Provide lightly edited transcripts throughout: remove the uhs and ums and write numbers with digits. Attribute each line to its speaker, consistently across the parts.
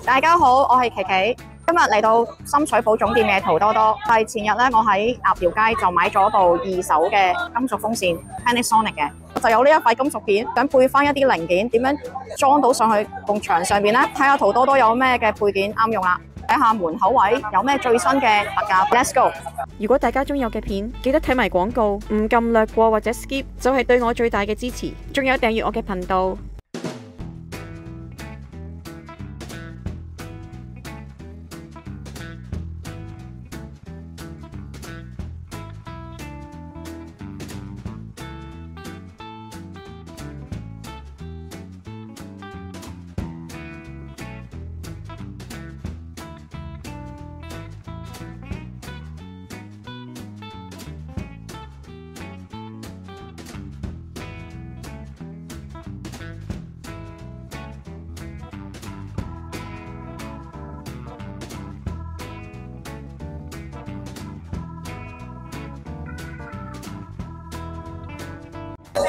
Speaker 1: 大家好，我係琪琪。今日嚟到深水埗總店嘅淘多多。係前日咧，我喺鴨寮街就買咗部二手嘅金屬風扇 Panasonic 嘅，就有呢一塊金屬片，想配翻一啲零件，點樣裝到上去埲牆上邊咧？睇下淘多多有咩嘅配件啱用啦。睇下門口位有咩最新嘅特價 ，Let's go！
Speaker 2: 如果大家中意我嘅片，記得睇埋廣告，唔撳略過或者 skip 就係對我最大嘅支持。仲有訂閱我嘅頻道。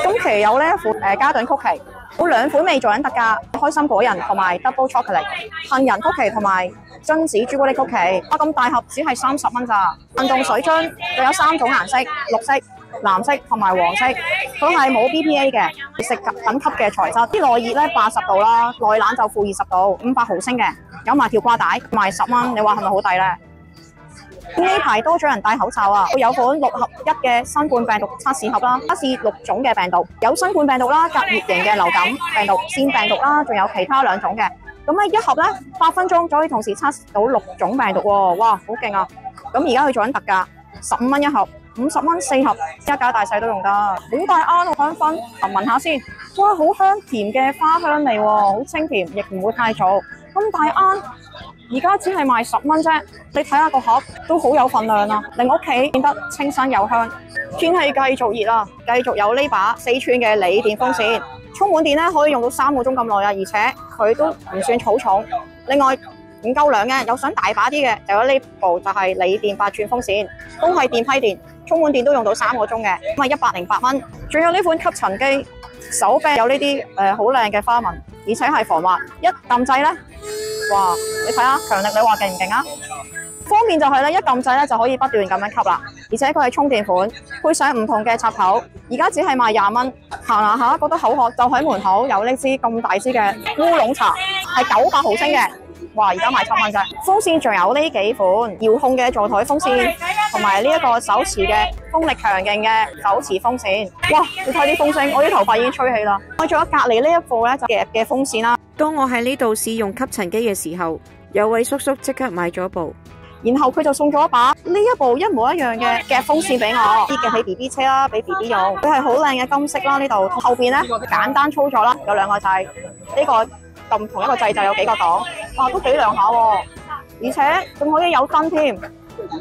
Speaker 1: 今期有呢一款嘉頓曲奇，有兩款味做緊特價，開心果仁同埋 Double Chocolate， 杏仁曲奇同埋榛子朱古力曲奇。咁大盒只係30蚊咋。運動水樽仲有3種顏色，綠色、藍色同埋黃色，都係冇 BPA 嘅，食品級嘅材質。啲內熱咧80度啦，內冷就負20度，500毫升嘅，有埋條掛帶，賣10蚊，你話係咪好抵咧？呢排多咗人戴口罩啊！有款6合1嘅新冠病毒測試盒啦，測試6種嘅病毒，有新冠病毒啦、隔熱型嘅流感病毒、腺病毒啦，仲有其他2種嘅。咁咧一盒咧8分鐘就可以同時測試到6種病毒喎！哇，好勁啊！咁而家佢做緊特價，15蚊一盒，50蚊4盒，一家大細都用得。好大啱喎，香薰，聞下先。哇，好香甜嘅花香味喎，好清甜，亦唔會太燥。咁大啱。而家只係賣10蚊啫，你睇下個盒都好有份量啊，令屋企變得清新有香。天氣繼續熱啦，繼續有呢把4寸嘅鋰電風扇，充滿電咧可以用到3個鐘咁耐啊，而且佢都唔算好重。另外唔夠涼嘅，有想大把啲嘅，就有呢部就係鋰電8寸風扇，都係電批電，充滿電都用到3個鐘嘅，咁啊108蚊。仲有呢款吸塵機，手柄有呢啲好靚嘅花紋，而且係防滑，一撳掣咧。哇！你睇下強力，你話勁唔勁啊？方便就係咧，一撳掣咧就可以不斷咁樣吸啦，而且佢係充電款，配上唔同嘅插頭，而家只係賣20蚊。行下覺得口渴，就喺門口有呢支咁大支嘅烏龍茶，係900毫升嘅。哇！而家賣7蚊啫。風扇仲有呢幾款遙控嘅座台風扇，同埋呢一個手持嘅風力強勁嘅手持風扇。哇！你睇啲風聲，我啲頭髮已經吹起啦。我仲有隔離呢一部咧就夾嘅風扇啦。
Speaker 2: 當我喺呢度試用吸塵機嘅時候，有位叔叔即刻買咗部，
Speaker 1: 然後佢就送咗一把呢一部一模一樣嘅夾風扇俾我，夾起 BB 車啦，俾 BB 用。佢係好靚嘅金色啦，呢度後邊咧簡單操作啦，有2個掣，呢個撳同一個掣就有幾個檔，哇都幾亮下喎，而且仲可以有燈添。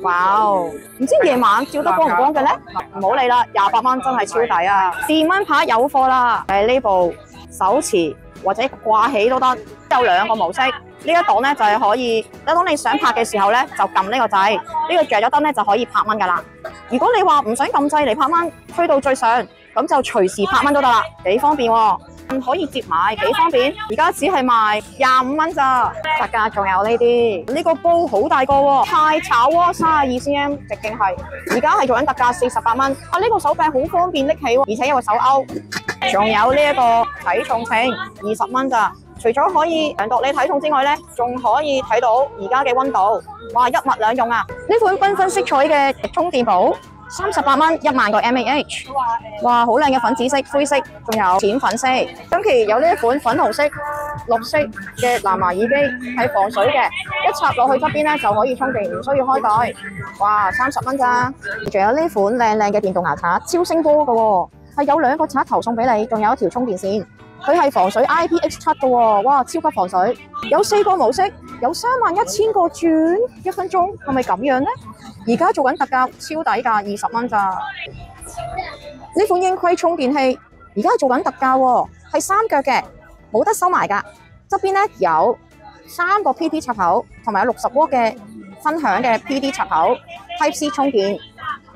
Speaker 1: 哇！唔知夜晚照得光唔光嘅咧？唔好理啦，28蚊真係超抵啊！電蚊拍有貨啦，呢部手持或者掛起都得，有2個模式。呢一檔咧就係可以，當你想拍嘅時候咧就撳呢個掣，呢個着咗燈咧就可以拍蚊噶啦。如果你話唔想撳掣嚟拍蚊，推到最上，咁就隨時拍蚊都得啦，幾方便喎。可以接埋，幾方便。而家只係賣25蚊咋，特價仲有呢啲。呢個煲好大個喎，太炒鍋32cm，直徑係。而家係做緊特價48蚊。啊，呢個手柄好方便拎起喎，而且有個手勾。仲有呢一個體重秤，20蚊咋。除咗可以量度你體重之外咧，仲可以睇到而家嘅溫度。哇，一物兩用啊！呢款繽紛色彩嘅充電寶。38蚊，1萬個 mAh， 哇，好靚嘅粉紫色、灰色，仲有淺粉色。今期有呢一款粉紅色、綠色嘅藍牙耳機，係防水嘅，一插落去側邊咧就可以充電，唔需要開袋。哇，30蚊咋？仲有呢款靚靚嘅電動牙刷，超聲波嘅喎，係有2個刷頭送俾你，仲有一條充電線。佢係防水 IPX7嘅喎，哇，超級防水。有4個模式，有31000個轉，1分鐘，係咪咁樣呢？而家做緊特價，超抵價，20蚊咋？呢款英規充電器而家做緊特價喎，係3腳嘅，冇得收埋㗎。側邊咧有3個 PD 插口，同埋有60W嘅分享嘅 PD 插口 ，Type C 充電。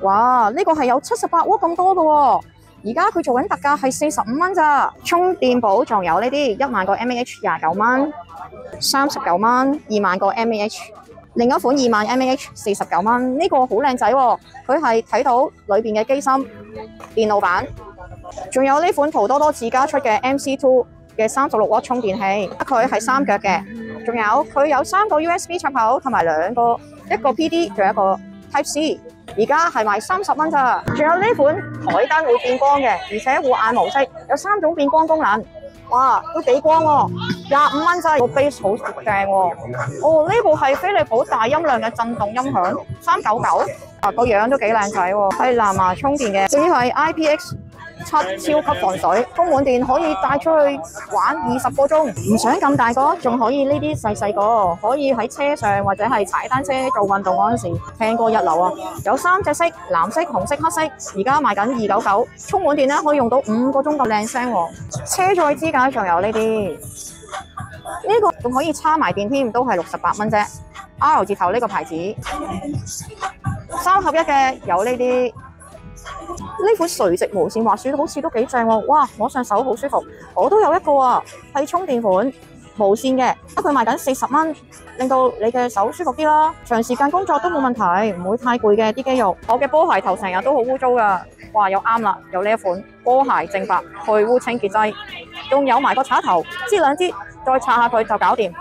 Speaker 1: 哇，呢個係有78W咁多㗎喎。而家佢做緊特價係45蚊咋。充電寶仲有呢啲1萬個 mAh 29蚊，39蚊2萬個 mAh。另一款2萬 mAh 49蚊，呢個好靚仔喎，佢係睇到裏邊嘅機芯電路板。仲有呢款淘多多自家出嘅 MC2 嘅36W 充電器，佢係3腳嘅。仲有佢有3個 USB 插口同埋1個 PD， 仲有一個 Type C。而家係賣30蚊咋。仲有呢款台燈會變光嘅，而且護眼模式，有3種變光功能。哇，都幾光喎，25蚊咋，個 base 好正喎。哦，呢部係飛利浦大音量嘅震動音響，399。啊，個樣都幾靚仔喎，係藍牙充電嘅，仲要係 IPX7 超級防水，充滿電可以帶出去玩20個鐘。唔想咁大個，仲可以呢啲細個，可以喺車上或者係踩單車做運動嗰陣時聽歌一流啊！有3隻色，藍色、紅色、黑色，而家賣緊299，充滿電咧可以用到5個鐘咁靚聲喎。車載支架仲有呢啲，呢個仲可以叉埋電添，都係68蚊啫。R 字頭呢個牌子，3合1嘅有呢啲。呢款垂直無線滑鼠好似都幾正喎，哇！摸上手好舒服，我都有一個啊，係充電款無線嘅，佢賣緊40蚊，令到你嘅手舒服啲啦，長時間工作都冇問題，唔會太攰嘅啲肌肉。我嘅波鞋頭成日都好污糟噶，哇！又啱啦，有呢一款波鞋正白去污清潔劑，仲有埋個刷頭，支2支，再擦下佢就搞掂，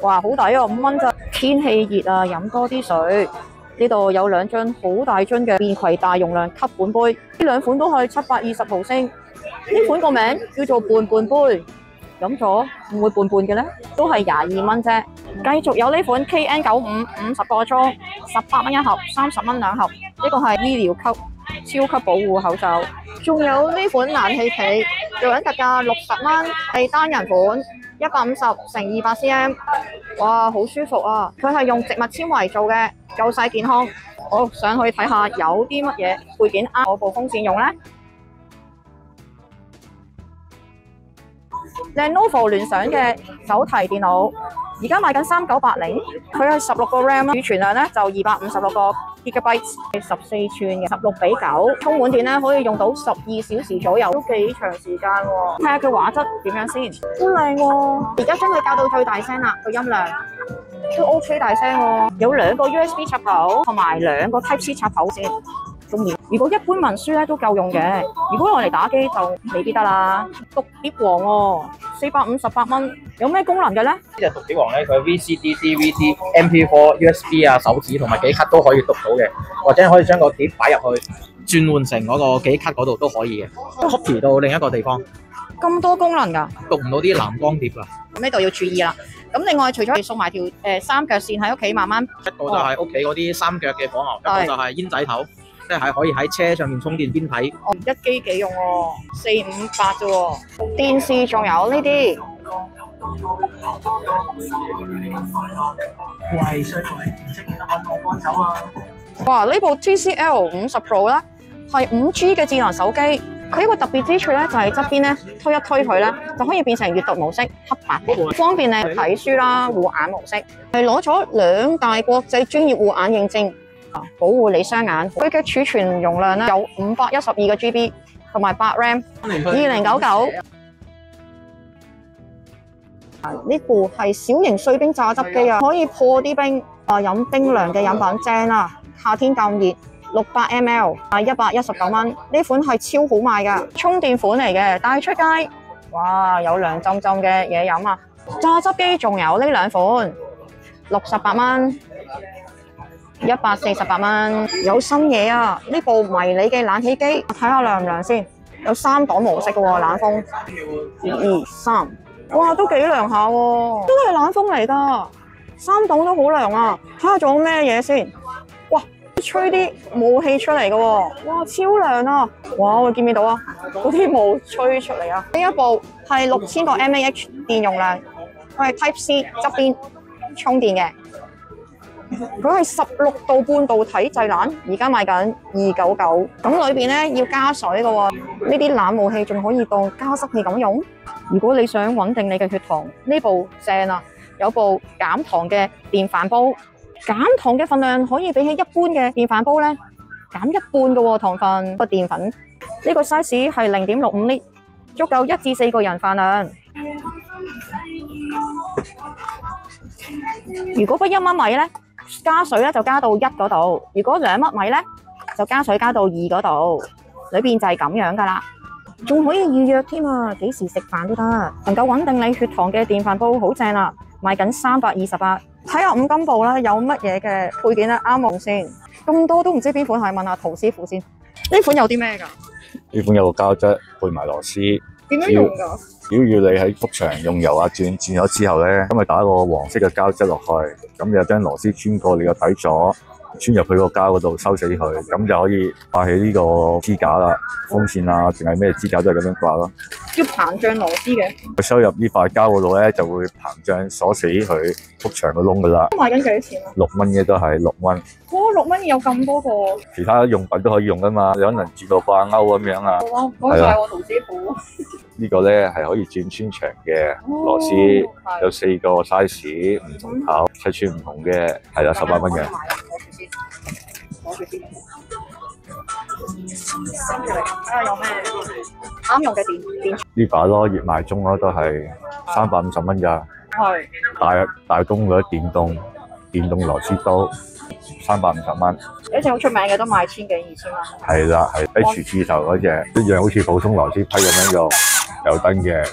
Speaker 1: 哇！好抵啊，5蚊咋。天氣熱啊，飲多啲水。呢度有2樽好大樽嘅便攜大容量吸管杯，呢2款都係720毫升。呢款個名叫做半杯，飲咗唔會半嘅呢，都係22蚊啫。繼續有呢款 KN95 50個裝，18蚊一盒，30蚊2盒。呢個係醫療級超級保護口罩。仲有呢款冷氣被，做緊特價60蚊，係單人款，150×200cm。哇，好舒服啊！佢係用植物纖維做嘅，夠晒健康。好，上去睇下有啲乜嘢配件啱我部風扇用呢？ Lenovo 聯想嘅手提電腦，而家賣緊3980，佢係16個 RAM 啦，儲存量咧就256個 GB， 14寸嘅16:9，充滿電咧可以用到12小時左右，都幾長時間喎。睇下佢畫質點樣先，好靚喎！而家將佢校到最大聲啦，個音量都 OK 大聲喎，有2個 USB 插口同埋2個 Type C 插口先。如果一般文書咧都夠用嘅，如果我嚟打機就未必得啦。讀碟王喎，458蚊，有咩功能嘅咧？呢
Speaker 3: 隻讀碟王咧，佢 VCD、DVD、MP4、USB 啊、手指同埋記卡都可以讀到嘅，或者可以將個碟擺入去，轉換成嗰個記卡嗰度都可以嘅 ，copy 到另一個地方。
Speaker 1: 咁多功能㗎？
Speaker 3: 讀唔到啲藍光碟啦。
Speaker 1: 咁呢度要注意啦。咁另外除咗送埋條3腳線喺屋企慢慢，
Speaker 3: 一個就係屋企嗰啲3腳嘅火牛，一個就係煙仔頭。即係可以喺車上面充電邊睇。
Speaker 1: 哦，一機幾用喎，458啫喎。電視仲有呢啲。喂，衰鬼，唔識記得揾我幫手啊！哇，呢部 TCL 50 Pro 咧係5G 嘅智能手機，佢一個特別之處咧就係側邊咧推一推佢咧就可以變成閱讀模式，黑白嘅，方便你睇書啦。護眼模式係攞咗2大國際專業護眼認證。保護你雙眼，佢嘅儲存容量咧有512個 GB 同埋8 RAM， 2099。呢部係小型碎冰榨汁機啊，可以破啲冰飲冰涼嘅飲品正啊！夏天咁熱，600 ml 119蚊，呢款係超好賣噶，充電款嚟嘅，帶出街哇有涼浸浸嘅嘢飲啊！榨汁機仲有呢2款，68蚊。148蚊，有新嘢啊！呢部迷你嘅冷氣機，睇下涼唔涼先。有3檔模式嘅喎，冷風。1、2、3，哇，都幾涼下喎，都係冷風嚟㗎。3檔都好涼啊！睇下仲有咩嘢先。哇，吹啲霧氣出嚟嘅喎，哇，超涼啊！哇，我見唔見到啊？嗰啲霧吹出嚟啊！呢一部係6000個 mAh 電容量，佢係 Type C 側邊充電嘅。佢係16度半導體製冷，而家賣緊299。咁裏邊咧要加水嘅喎，呢啲冷霧器仲可以當加濕器咁用。如果你想穩定你嘅血糖，呢部正啊！有部減糖嘅電飯煲，減糖嘅份量可以比起一般嘅電飯煲咧減1半嘅喎糖分。個澱粉呢個 size 係0.65 litre，足夠1至4個人飯量。如果不1蚊米咧，加水咧就加到1嗰度；如果2蚊米咧，就加水加到2嗰度。裏邊就係咁樣噶啦，仲可以預約添啊！幾時食飯都得，能夠穩定你血糖嘅電飯煲好正啦，賣緊328。睇下五金部啦，有乜嘢嘅配件咧啱用先？咁多都唔知邊款係，問下陶師傅先。呢款有啲咩㗎？
Speaker 4: 呢款有個膠質配埋螺絲。
Speaker 1: 點樣用㗎？
Speaker 4: 只要你喺幅牆用油壓轉咗之後咧，咁咪打個黃色嘅膠質落去，咁就將螺絲穿過你個底座，穿入去個膠嗰度收死佢，咁就可以掛起呢個支架啦。風扇啊，定係咩支架都係咁樣掛咯。
Speaker 1: 要膨脹螺絲嘅。
Speaker 4: 佢收入呢塊膠嗰度咧，就會膨脹鎖死佢幅牆個窿噶啦。
Speaker 1: 賣緊幾多錢啊
Speaker 4: ？6蚊嘅都係6蚊。
Speaker 1: 哇，6蚊有咁多個。
Speaker 4: 其他用品都可以用噶嘛，你可能轉到掛鈎咁樣啊。
Speaker 1: 好啊，唔該晒我陶師傅。
Speaker 4: 呢個咧係可以轉穿牆嘅螺絲，有4個 size 唔同頭，尺寸唔同嘅，係啦，18蚊嘅。
Speaker 1: 攞住先，睇下有咩啱用嘅電。
Speaker 4: 呢把咯，熱賣中咯，都係350蚊㗎。係。大功率電動螺絲刀，350蚊。
Speaker 1: 一隻好出名嘅都賣千幾2000蚊。
Speaker 4: 係啦，係 H 字頭嗰隻，一樣好似普通螺絲批咁樣用，有燈嘅，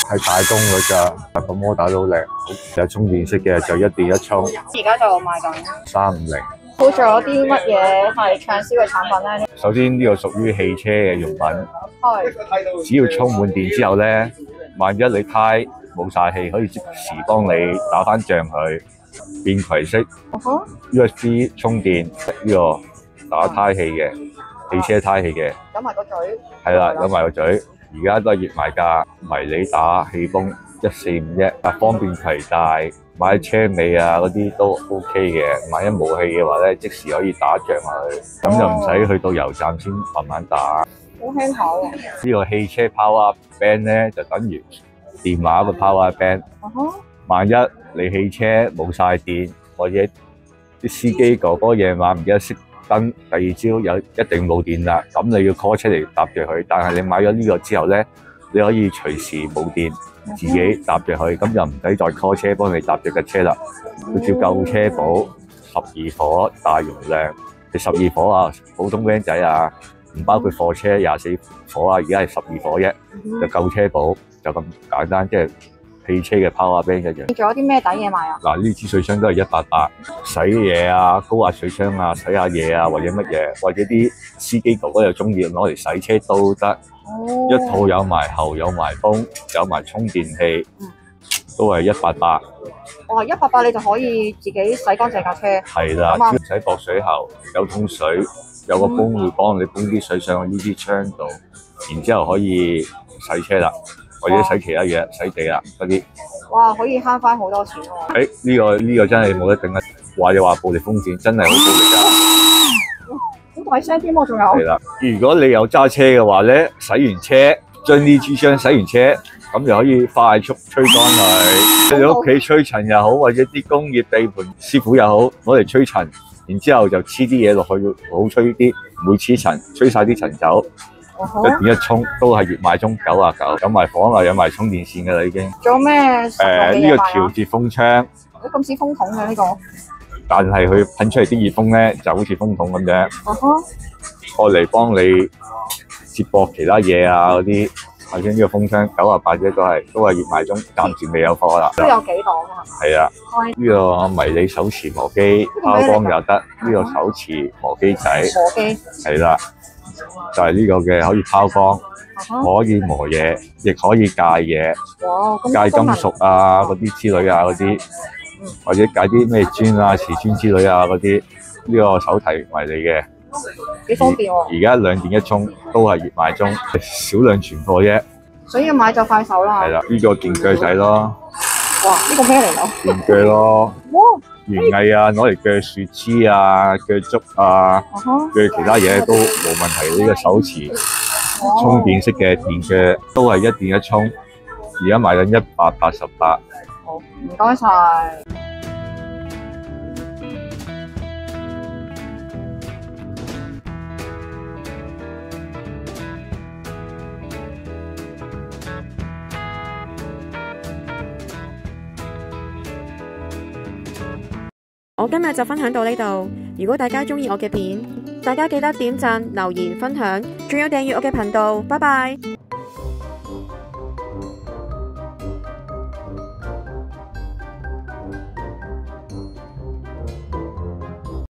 Speaker 4: 係大功率㗎，個摩打都靚。有充電式嘅就1電1充。
Speaker 1: 而家就賣緊
Speaker 4: 350。
Speaker 1: 好，仲有啲乜嘢係暢銷嘅產品咧？
Speaker 4: 首先呢個屬於汽車嘅用品，
Speaker 1: 係。
Speaker 4: 只要充滿電之後咧，萬一你胎冇晒氣，可以即時幫你打翻脹佢，便攜式 USB 充電呢個打胎器嘅汽車胎器嘅。
Speaker 1: 有埋個嘴。
Speaker 4: 係啦，有埋個嘴，而家都係熱賣價，迷你打氣泵1451，方便攜帶。買車尾啊嗰啲都 OK 嘅，萬一冇氣嘅話咧，即時可以打脹佢，咁就唔使去到油站先慢慢打。
Speaker 1: 好輕巧啊！
Speaker 4: 呢個汽車 power band 咧就等於電話個 power band。萬一你汽車冇晒電，或者啲司機哥哥夜晚唔記得熄燈，第二朝一定冇電啦，咁你要 call 出嚟搭住佢。但係你買咗呢個之後咧，你可以隨時冇電。自己搭住佢，咁就唔使再 call 車幫你搭住架車啦。佢叫救車寶，12火大容量，12火啊，普通 van 仔啊，唔包括貨車24火啊，而家係12火啫，就救車寶就咁簡單，即係汽車嘅 power bank 一樣。
Speaker 1: 仲有啲咩抵嘢賣啊？
Speaker 4: 嗱，呢支水槍都係188，洗嘢啊，高壓水槍啊，洗下嘢啊，或者乜嘢，或者啲司機哥哥又中意攞嚟洗車都得。一套有埋喉，有埋風，有埋充電器，都係188。
Speaker 1: 哇！188你就可以自己洗乾淨架車。
Speaker 4: 係啦，唔使駁水喉，有桶水，有個泵會幫你泵啲水上去呢支槍度，然之後可以洗車啦，或者洗其他嘢，洗地啦嗰啲。
Speaker 1: 哇！可以慳翻好多錢喎。
Speaker 4: 呢個真係冇得頂啊！話就話暴力風扇真係好暴力㗎。
Speaker 1: 好大聲添喎，仲有。係
Speaker 4: 啦，如果你有揸車嘅話咧，洗完車，將呢支槍洗完車，咁就可以快速吹乾佢。你屋企吹塵又好，或者啲工業地盤師傅又好，攞嚟吹塵，然之後就黐啲嘢落去，好吹啲，唔會黐塵，吹晒啲塵走。1電1充都係熱賣中99，有埋房啊，有埋充電線㗎啦已經。
Speaker 1: 仲有咩？
Speaker 4: 呢個調節風槍。
Speaker 1: 咁似風筒嘅呢個。
Speaker 4: 但係佢噴出嚟啲熱風咧，就好似風筒咁樣，愛嚟幫你接駁其他嘢啊嗰啲。或者呢個風槍98啫，都係熱賣中，暫時未有貨啦。
Speaker 1: 都有幾檔啊？
Speaker 4: 係啊，呢個迷你手持磨機，拋光又得。呢個手持磨機仔，
Speaker 1: 磨機
Speaker 4: 係啦，就係呢個嘅可以拋光，可以磨嘢，亦可以戒嘢，戒金屬啊嗰啲之類啊嗰啲。或者解啲咩磚啊、瓷磚之類啊嗰啲，呢個手提迷你嘅，
Speaker 1: 幾方便喎。
Speaker 4: 而家2電1充都係熱賣中，少量存貨啫。
Speaker 1: 所以買就快手啦。係
Speaker 4: 啦，呢個電鋸仔咯。
Speaker 1: 哇！呢個咩嚟㗎？
Speaker 4: 電鋸咯。哇！園藝啊，攞嚟鋸樹枝啊、鋸竹啊、鋸其他嘢都冇問題。呢個手持充電式嘅電鋸都係1電1充，而家賣緊188。
Speaker 1: 好，唔該晒。
Speaker 2: 我今日就分享到呢度。如果大家鍾意我嘅片，大家記得點讚、留言、分享，仲有訂閱我嘅頻道。拜拜。